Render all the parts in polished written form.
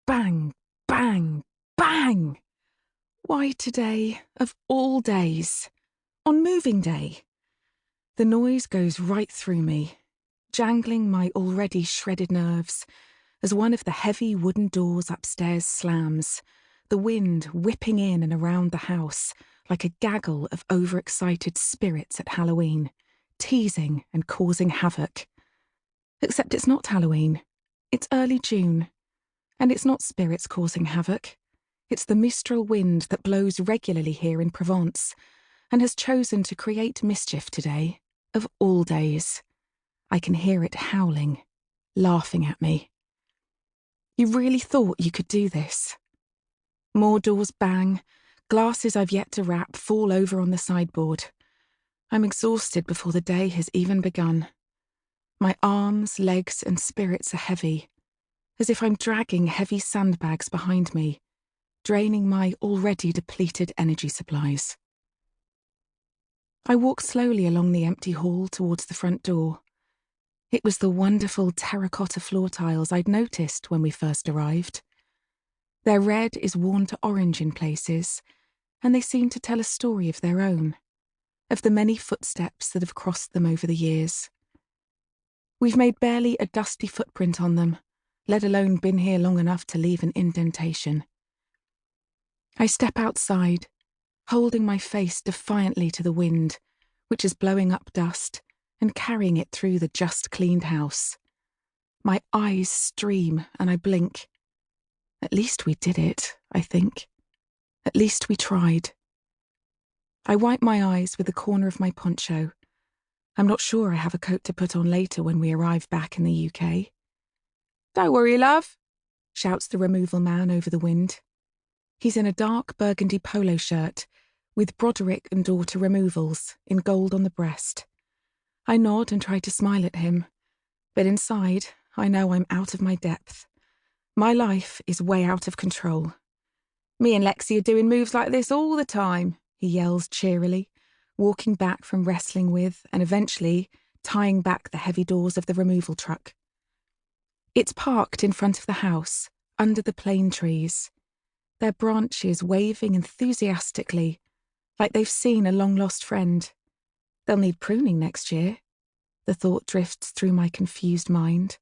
bang, bang, bang. Why today, of all days? On moving day? The noise goes right through me, jangling my already shredded nerves, as one of the heavy wooden doors upstairs slams, the wind whipping in and around the house like a gaggle of overexcited spirits at Halloween, teasing and causing havoc. Except it's not Halloween. It's early June. And it's not spirits causing havoc. It's the mistral wind that blows regularly here in Provence and has chosen to create mischief today, of all days. I can hear it howling, laughing at me. You really thought you could do this? More doors bang, glasses I've yet to wrap fall over on the sideboard. I'm exhausted before the day has even begun. My arms, legs, and spirits are heavy, as if I'm dragging heavy sandbags behind me, draining my already depleted energy supplies. I walk slowly along the empty hall towards the front door. It was the wonderful terracotta floor tiles I'd noticed when we first arrived. Their red is worn to orange in places, and they seem to tell a story of their own, of the many footsteps that have crossed them over the years. We've made barely a dusty footprint on them, let alone been here long enough to leave an indentation. I step outside, holding my face defiantly to the wind, which is blowing up dust and carrying it through the just-cleaned house. My eyes stream and I blink. At least we did it, I think. At least we tried. I wipe my eyes with the corner of my poncho. I'm not sure I have a coat to put on later when we arrive back in the UK. "Don't worry, love," shouts the removal man over the wind. He's in a dark burgundy polo shirt, with Broderick and Daughter removals in gold on the breast. I nod and try to smile at him, but inside, I know I'm out of my depth. My life is way out of control. "Me and Lexi are doing moves like this all the time," he yells cheerily, walking back from wrestling with and eventually tying back the heavy doors of the removal truck. It's parked in front of the house, under the plane trees, their branches waving enthusiastically, like they've seen a long-lost friend. They'll need pruning next year. The thought drifts through my confused mind,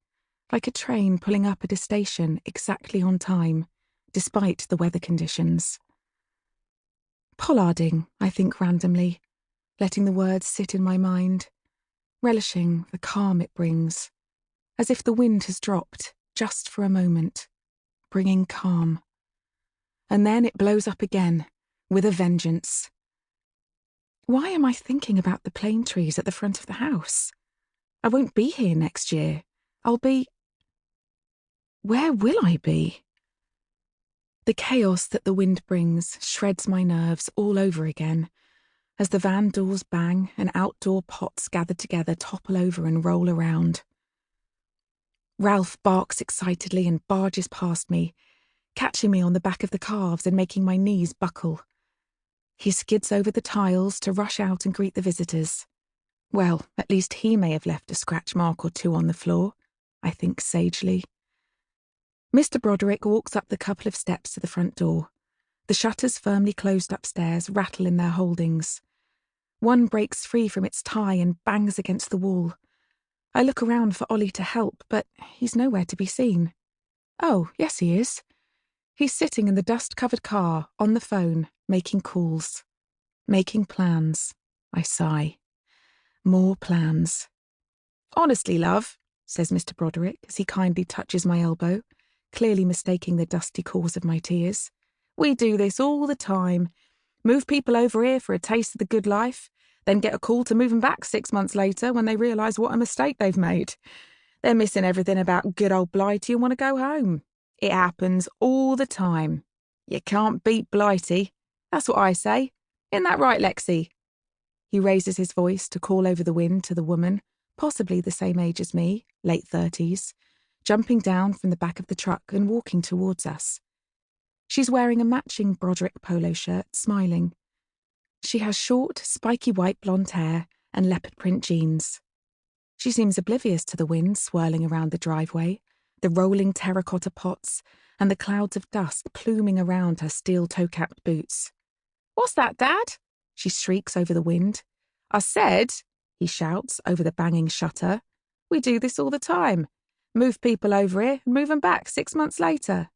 like a train pulling up at a station exactly on time, despite the weather conditions. Pollarding, I think randomly, letting the words sit in my mind, relishing the calm it brings, as if the wind has dropped, just for a moment, bringing calm. And then it blows up again, with a vengeance. Why am I thinking about the plane trees at the front of the house? I won't be here next year. I'll be... Where will I be? The chaos that the wind brings shreds my nerves all over again, as the van doors bang and outdoor pots gathered together topple over and roll around. Ralph barks excitedly and barges past me, catching me on the back of the calves and making my knees buckle. He skids over the tiles to rush out and greet the visitors. Well, at least he may have left a scratch mark or two on the floor, I think sagely. Mr. Broderick walks up the couple of steps to the front door. The shutters firmly closed upstairs rattle in their holdings. One breaks free from its tie and bangs against the wall. I look around for Ollie to help, but he's nowhere to be seen. Oh, yes he is. He's sitting in the dust-covered car, on the phone, making calls. Making plans. I sigh. More plans. "Honestly, love," says Mr. Broderick as he kindly touches my elbow, clearly mistaking the dusty cause of my tears. "We do this all the time. Move people over here for a taste of the good life, then get a call to move them back 6 months later when they realise what a mistake they've made. They're missing everything about good old Blighty and want to go home. It happens all the time. You can't beat Blighty. That's what I say. Isn't that right, Lexi?" He raises his voice to call over the wind to the woman, possibly the same age as me, late 30s, jumping down from the back of the truck and walking towards us. She's wearing a matching Broderick polo shirt, smiling. She has short, spiky white blonde hair and leopard print jeans. She seems oblivious to the wind swirling around the driveway, the rolling terracotta pots and the clouds of dust pluming around her steel toe-capped boots. "What's that, Dad?" she shrieks over the wind. "I said," he shouts over the banging shutter. "We do this all the time. Move people over here and move them back 6 months later."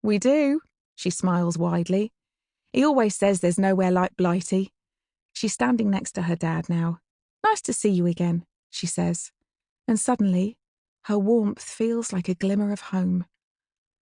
"We do," she smiles widely. "He always says there's nowhere like Blighty." She's standing next to her dad now. "Nice to see you again," she says. And suddenly, her warmth feels like a glimmer of home.